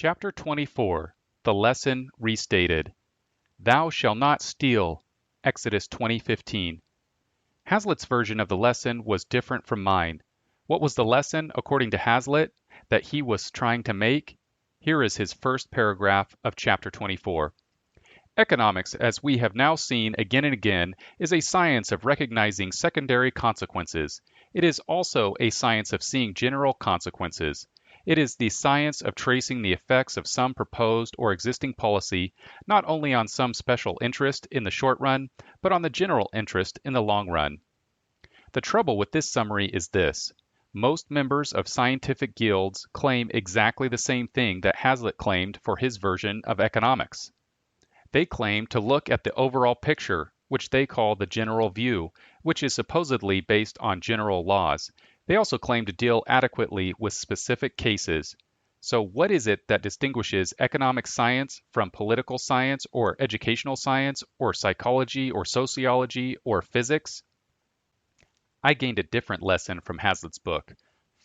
Chapter 24, The Lesson Restated. Thou shalt not steal. Exodus 20:15. Hazlitt's version of the lesson was different from mine. What was the lesson, according to Hazlitt, that he was trying to make? Here is his first paragraph of chapter 24. Economics, as we have now seen again and again, is a science of recognizing secondary consequences. It is also a science of seeing general consequences. It is the science of tracing the effects of some proposed or existing policy, not only on some special interest in the short run, but on the general interest in the long run. The trouble with this summary is this. Most members of scientific guilds claim exactly the same thing that Hazlitt claimed for his version of economics. They claim to look at the overall picture, which they call the general view, which is supposedly based on general laws. They also claim to deal adequately with specific cases. So what is it that distinguishes economic science from political science or educational science or psychology or sociology or physics? I gained a different lesson from Hazlitt's book.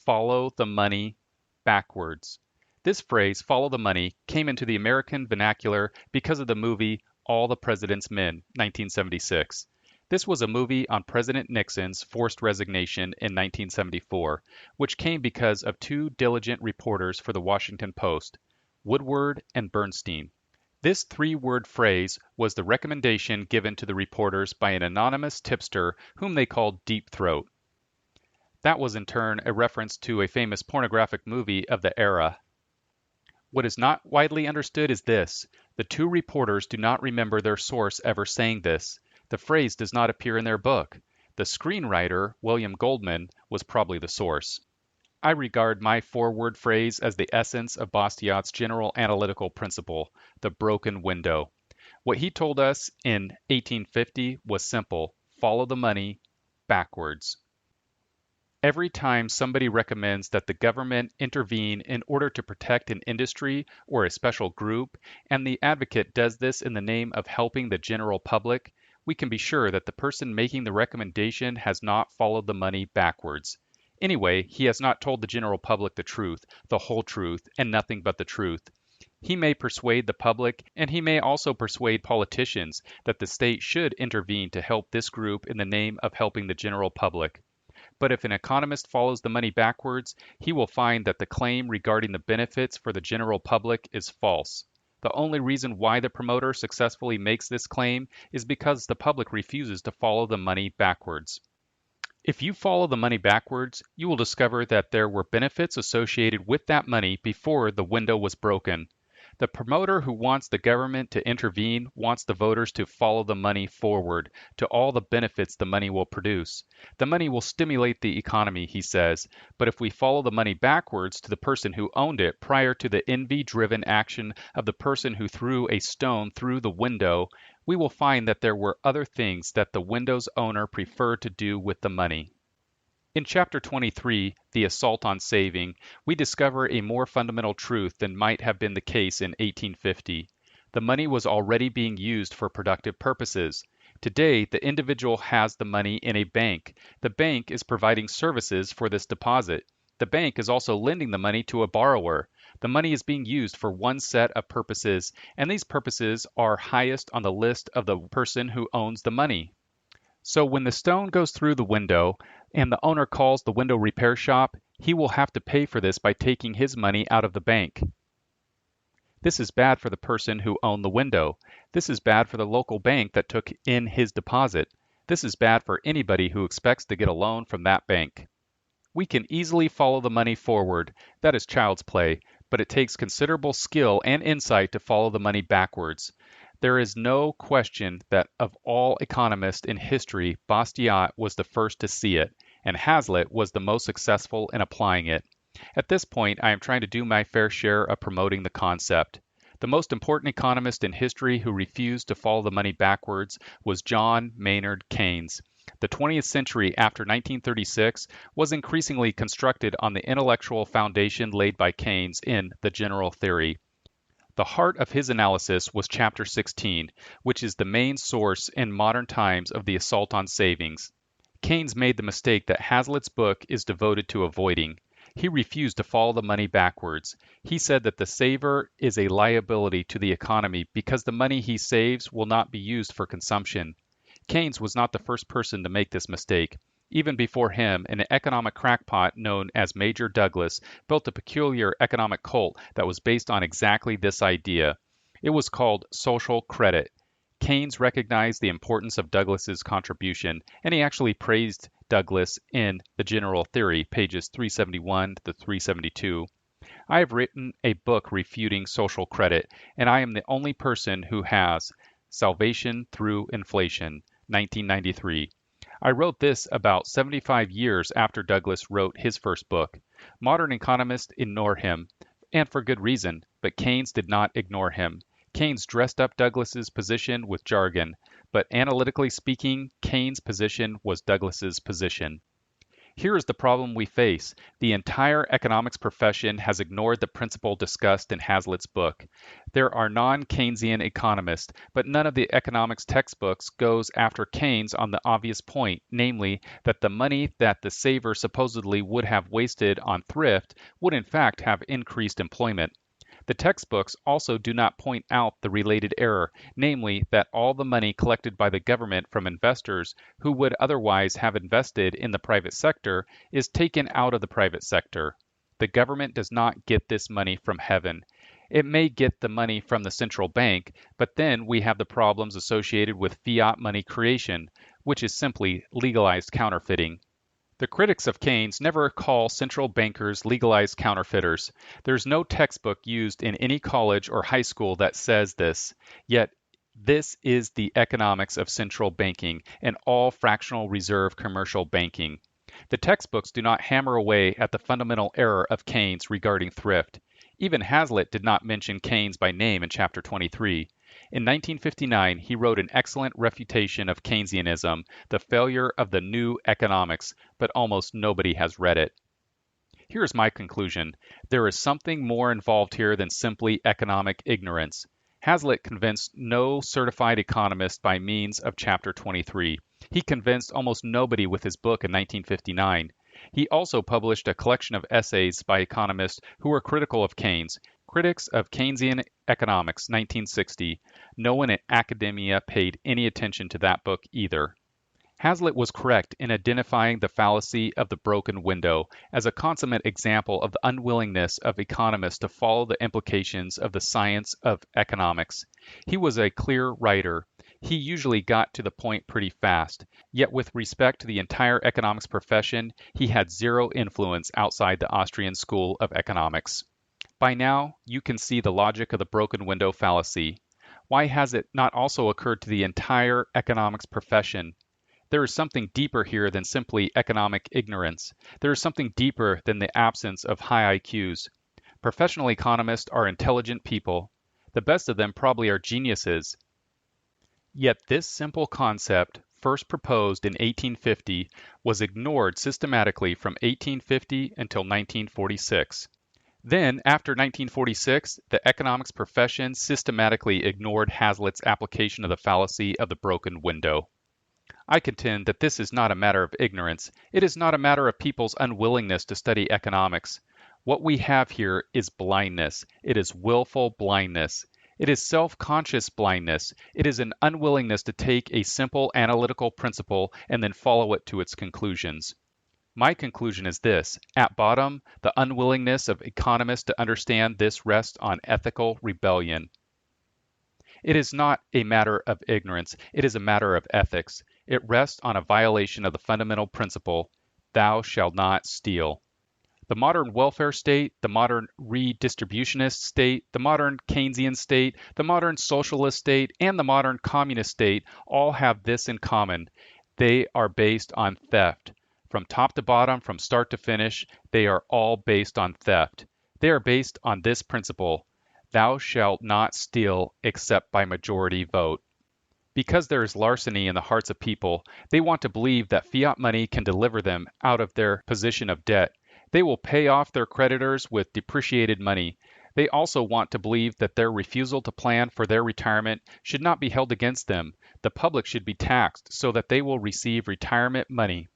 Follow the money backwards. This phrase, follow the money, came into the American vernacular because of the movie All the President's Men, 1976. This was a movie on President Nixon's forced resignation in 1974, which came because of two diligent reporters for the Washington Post, Woodward and Bernstein. This three-word phrase was the recommendation given to the reporters by an anonymous tipster whom they called Deep Throat. That was in turn a reference to a famous pornographic movie of the era. What is not widely understood is this. The two reporters do not remember their source ever saying this. The phrase does not appear in their book. The screenwriter, William Goldman, was probably the source. I regard my four-word phrase as the essence of Bastiat's general analytical principle, the broken window. What he told us in 1850 was simple. Follow the money backwards. Every time somebody recommends that the government intervene in order to protect an industry or a special group, and the advocate does this in the name of helping the general public, we can be sure that the person making the recommendation has not followed the money backwards. Anyway, he has not told the general public the truth, the whole truth, and nothing but the truth. He may persuade the public, and he may also persuade politicians that the state should intervene to help this group in the name of helping the general public. But if an economist follows the money backwards, he will find that the claim regarding the benefits for the general public is false. The only reason why the promoter successfully makes this claim is because the public refuses to follow the money backwards. If you follow the money backwards, you will discover that there were benefits associated with that money before the window was broken. The promoter who wants the government to intervene wants the voters to follow the money forward to all the benefits the money will produce. The money will stimulate the economy, he says, but if we follow the money backwards to the person who owned it prior to the envy-driven action of the person who threw a stone through the window, we will find that there were other things that the window's owner preferred to do with the money. In Chapter 23, The Assault on Saving, we discover a more fundamental truth than might have been the case in 1850. The money was already being used for productive purposes. Today, the individual has the money in a bank. The bank is providing services for this deposit. The bank is also lending the money to a borrower. The money is being used for one set of purposes, and these purposes are highest on the list of the person who owns the money. So when the stone goes through the window and the owner calls the window repair shop, he will have to pay for this by taking his money out of the bank. This is bad for the person who owned the window. This is bad for the local bank that took in his deposit. This is bad for anybody who expects to get a loan from that bank. We can easily follow the money forward. That is child's play, but it takes considerable skill and insight to follow the money backwards. There is no question that of all economists in history, Bastiat was the first to see it, and Hazlitt was the most successful in applying it. At this point, I am trying to do my fair share of promoting the concept. The most important economist in history who refused to follow the money backwards was John Maynard Keynes. The 20th century after 1936 was increasingly constructed on the intellectual foundation laid by Keynes in The General Theory. The heart of his analysis was Chapter 16, which is the main source in modern times of the assault on savings. Keynes made the mistake that Hazlitt's book is devoted to avoiding. He refused to follow the money backwards. He said that the saver is a liability to the economy because the money he saves will not be used for consumption. Keynes was not the first person to make this mistake. Even before him, an economic crackpot known as Major Douglas built a peculiar economic cult that was based on exactly this idea. It was called social credit. Keynes recognized the importance of Douglas's contribution, and he actually praised Douglas in The General Theory, pages 371 to 372. I have written a book refuting social credit, and I am the only person who has. Salvation Through Inflation, 1993. I wrote this about 75 years after Douglas wrote his first book. Modern economists ignore him, and for good reason, but Keynes did not ignore him. Keynes dressed up Douglas's position with jargon, but analytically speaking, Keynes' position was Douglas's position. Here is the problem we face. The entire economics profession has ignored the principle discussed in Hazlitt's book. There are non-Keynesian economists, but none of the economics textbooks goes after Keynes on the obvious point, namely that the money that the saver supposedly would have wasted on thrift would in fact have increased employment. The textbooks also do not point out the related error, namely that all the money collected by the government from investors who would otherwise have invested in the private sector is taken out of the private sector. The government does not get this money from heaven. It may get the money from the central bank, but then we have the problems associated with fiat money creation, which is simply legalized counterfeiting. The critics of Keynes never call central bankers legalized counterfeiters. There's no textbook used in any college or high school that says this. Yet, this is the economics of central banking and all fractional reserve commercial banking. The textbooks do not hammer away at the fundamental error of Keynes regarding thrift. Even Hazlitt did not mention Keynes by name in chapter 23. In 1959, he wrote an excellent refutation of Keynesianism, The Failure of the New Economics, but almost nobody has read it. Here is my conclusion. There is something more involved here than simply economic ignorance. Hazlitt convinced no certified economist by means of chapter 23. He convinced almost nobody with his book in 1959. He also published a collection of essays by economists who were critical of Keynes. Critics of Keynesian Economics, 1960. No one in academia paid any attention to that book either. Hazlitt was correct in identifying the fallacy of the broken window as a consummate example of the unwillingness of economists to follow the implications of the science of economics. He was a clear writer. He usually got to the point pretty fast. Yet with respect to the entire economics profession, he had zero influence outside the Austrian School of Economics. By now, you can see the logic of the broken window fallacy. Why has it not also occurred to the entire economics profession? There is something deeper here than simply economic ignorance. There is something deeper than the absence of high IQs. Professional economists are intelligent people. The best of them probably are geniuses. Yet this simple concept, first proposed in 1850, was ignored systematically from 1850 until 1946. Then, after 1946, the economics profession systematically ignored Hazlitt's application of the fallacy of the broken window. I contend that this is not a matter of ignorance. It is not a matter of people's unwillingness to study economics. What we have here is blindness. It is willful blindness. It is self-conscious blindness. It is an unwillingness to take a simple analytical principle and then follow it to its conclusions. My conclusion is this. At bottom, the unwillingness of economists to understand this rests on ethical rebellion. It is not a matter of ignorance. It is a matter of ethics. It rests on a violation of the fundamental principle, thou shalt not steal. The modern welfare state, the modern redistributionist state, the modern Keynesian state, the modern socialist state, and the modern communist state all have this in common. They are based on theft. From top to bottom, from start to finish, they are all based on theft. They are based on this principle, thou shalt not steal except by majority vote. Because there is larceny in the hearts of people, they want to believe that fiat money can deliver them out of their position of debt. They will pay off their creditors with depreciated money. They also want to believe that their refusal to plan for their retirement should not be held against them. The public should be taxed so that they will receive retirement money.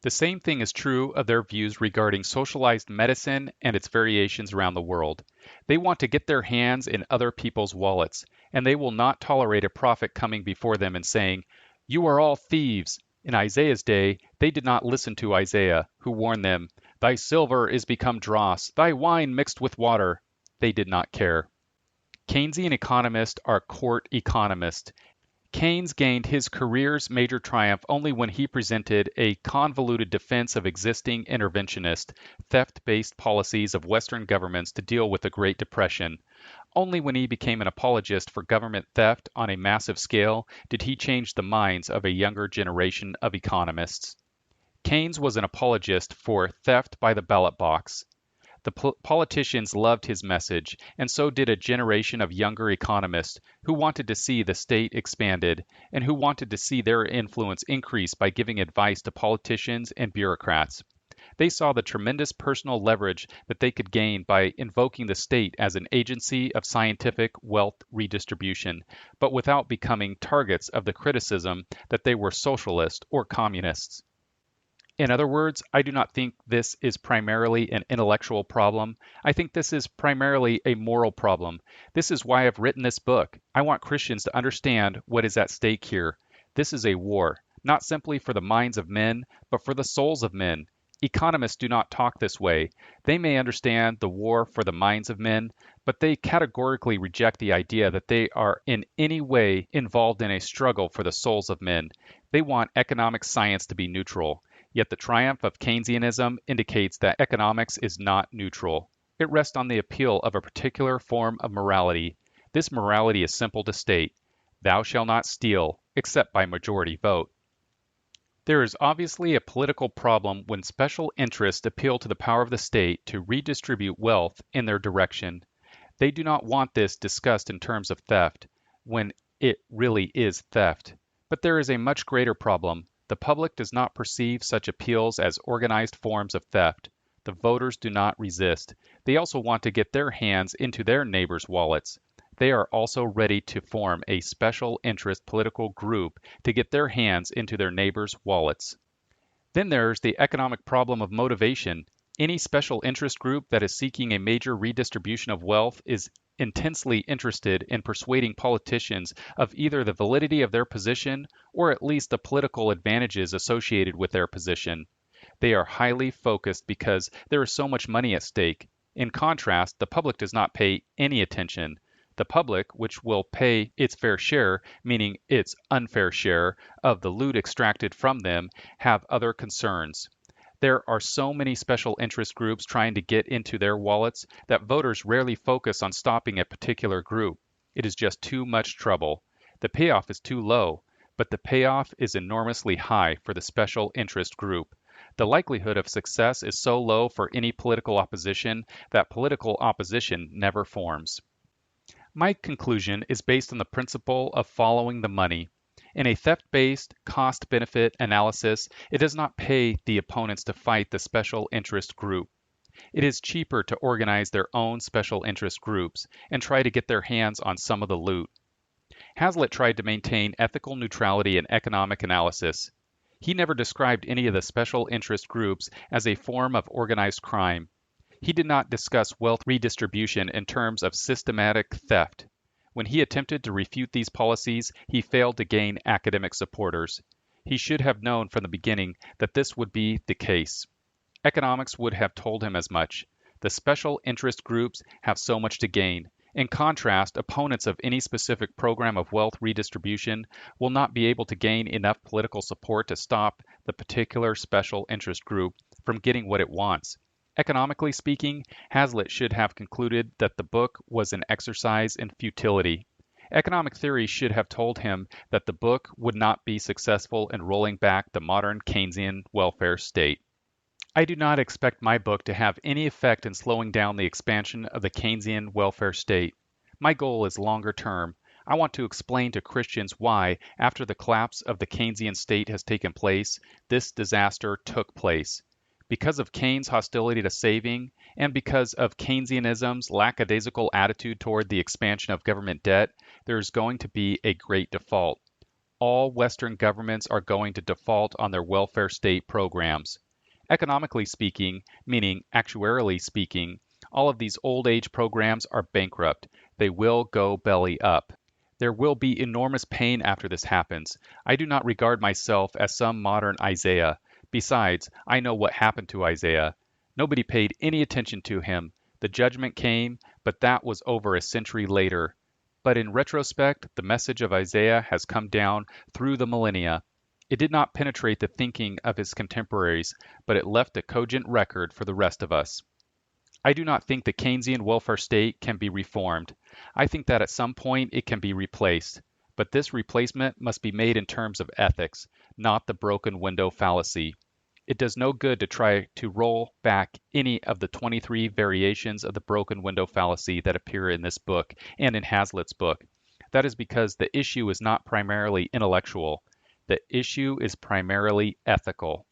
The same thing is true of their views regarding socialized medicine and its variations around the world. They want to get their hands in other people's wallets, and they will not tolerate a prophet coming before them and saying, "You are all thieves." In Isaiah's day, they did not listen to Isaiah, who warned them, "Thy silver is become dross, thy wine mixed with water." They did not care. Keynesian economists are court economists. Keynes gained his career's major triumph only when he presented a convoluted defense of existing interventionist, theft-based policies of Western governments to deal with the Great Depression. Only when he became an apologist for government theft on a massive scale did he change the minds of a younger generation of economists. Keynes was an apologist for theft by the ballot box. The politicians loved his message, and so did a generation of younger economists who wanted to see the state expanded and who wanted to see their influence increase by giving advice to politicians and bureaucrats. They saw the tremendous personal leverage that they could gain by invoking the state as an agency of scientific wealth redistribution, but without becoming targets of the criticism that they were socialists or communists. In other words, I do not think this is primarily an intellectual problem. I think this is primarily a moral problem. This is why I've written this book. I want Christians to understand what is at stake here. This is a war, not simply for the minds of men, but for the souls of men. Economists do not talk this way. They may understand the war for the minds of men, but they categorically reject the idea that they are in any way involved in a struggle for the souls of men. They want economic science to be neutral. Yet the triumph of Keynesianism indicates that economics is not neutral. It rests on the appeal of a particular form of morality. This morality is simple to state. Thou shalt not steal, except by majority vote. There is obviously a political problem when special interests appeal to the power of the state to redistribute wealth in their direction. They do not want this discussed in terms of theft, when it really is theft. But there is a much greater problem. The public does not perceive such appeals as organized forms of theft. The voters do not resist. They also want to get their hands into their neighbors' wallets. They are also ready to form a special interest political group to get their hands into their neighbors' wallets. Then there's the economic problem of motivation. Any special interest group that is seeking a major redistribution of wealth is intensely interested in persuading politicians of either the validity of their position or at least the political advantages associated with their position. They are highly focused because there is so much money at stake. In contrast, the public does not pay any attention. The public, which will pay its fair share, meaning its unfair share, of the loot extracted from them, have other concerns. There are so many special interest groups trying to get into their wallets that voters rarely focus on stopping a particular group. It is just too much trouble. The payoff is too low, but the payoff is enormously high for the special interest group. The likelihood of success is so low for any political opposition that political opposition never forms. My conclusion is based on the principle of following the money. In a theft-based cost-benefit analysis, it does not pay the opponents to fight the special interest group. It is cheaper to organize their own special interest groups and try to get their hands on some of the loot. Hazlitt tried to maintain ethical neutrality in economic analysis. He never described any of the special interest groups as a form of organized crime. He did not discuss wealth redistribution in terms of systematic theft. When he attempted to refute these policies, he failed to gain academic supporters. He should have known from the beginning that this would be the case. Economics would have told him as much. The special interest groups have so much to gain. In contrast, opponents of any specific program of wealth redistribution will not be able to gain enough political support to stop the particular special interest group from getting what it wants. Economically speaking, Hazlitt should have concluded that the book was an exercise in futility. Economic theory should have told him that the book would not be successful in rolling back the modern Keynesian welfare state. I do not expect my book to have any effect in slowing down the expansion of the Keynesian welfare state. My goal is longer term. I want to explain to Christians why, after the collapse of the Keynesian state has taken place, this disaster took place. Because of Keynes' hostility to saving, and because of Keynesianism's lackadaisical attitude toward the expansion of government debt, there is going to be a great default. all Western governments are going to default on their welfare state programs. Economically speaking, meaning actuarially speaking, all of these old age programs are bankrupt. They will go belly up. There will be enormous pain after this happens. I do not regard myself as some modern Isaiah. Besides, I know what happened to Isaiah. Nobody paid any attention to him. The judgment came, but that was over a century later. But in retrospect, the message of Isaiah has come down through the millennia. It did not penetrate the thinking of his contemporaries, but it left a cogent record for the rest of us. I do not think the Keynesian welfare state can be reformed. I think that at some point it can be replaced. But this replacement must be made in terms of ethics, not the broken window fallacy. It does no good to try to roll back any of the 23 variations of the broken window fallacy that appear in this book and in Hazlitt's book. That is because the issue is not primarily intellectual. The issue is primarily ethical.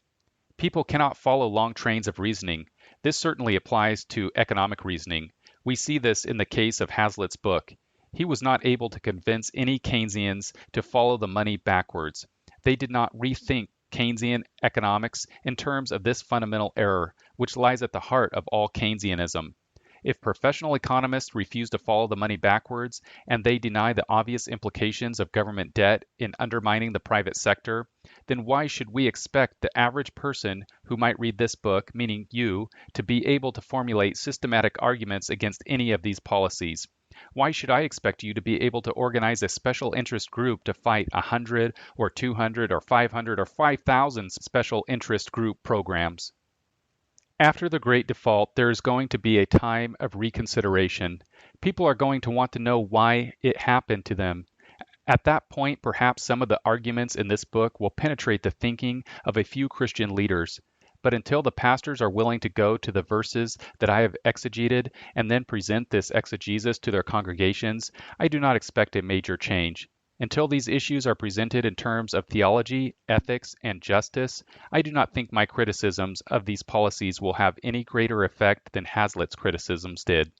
People cannot follow long trains of reasoning. This certainly applies to economic reasoning. We see this in the case of Hazlitt's book. He was not able to convince any Keynesians to follow the money backwards. They did not rethink Keynesian economics in terms of this fundamental error, which lies at the heart of all Keynesianism. If professional economists refuse to follow the money backwards, and they deny the obvious implications of government debt in undermining the private sector, then why should we expect the average person who might read this book, meaning you, to be able to formulate systematic arguments against any of these policies? Why should I expect you to be able to organize a special interest group to fight 100 or 200 or 500 or 5,000 special interest group programs? After the Great Default, there is going to be a time of reconsideration. People are going to want to know why it happened to them. At that point, perhaps some of the arguments in this book will penetrate the thinking of a few Christian leaders. But until the pastors are willing to go to the verses that I have exegeted and then present this exegesis to their congregations, I do not expect a major change. Until these issues are presented in terms of theology, ethics, and justice, I do not think my criticisms of these policies will have any greater effect than Hazlitt's criticisms did.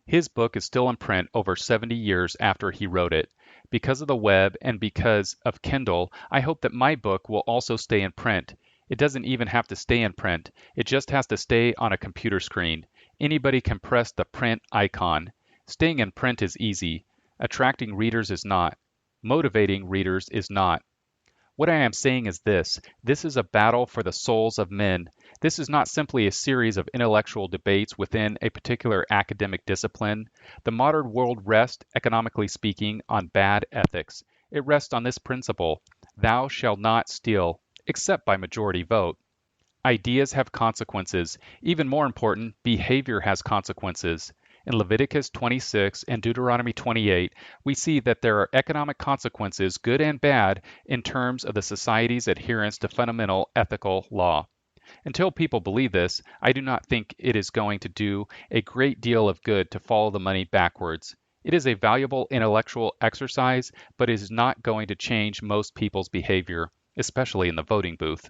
His book is still in print over 70 years after he wrote it. Because of the web and because of Kindle, I hope that my book will also stay in print. It doesn't even have to stay in print. It just has to stay on a computer screen. Anybody can press the print icon. Staying in print is easy. Attracting readers is not. Motivating readers is not. What I am saying is this is a battle for the souls of men. This is not simply a series of intellectual debates within a particular academic discipline. The modern world rests, economically speaking, on bad ethics. It rests on this principle: thou shalt not steal, except by majority vote. Ideas have consequences. Even more important, behavior has consequences. In Leviticus 26 and Deuteronomy 28, we see that there are economic consequences, good and bad, in terms of the society's adherence to fundamental ethical law. Until people believe this, I do not think it is going to do a great deal of good to follow the money backwards. It is a valuable intellectual exercise, but it is not going to change most people's behavior, especially in the voting booth.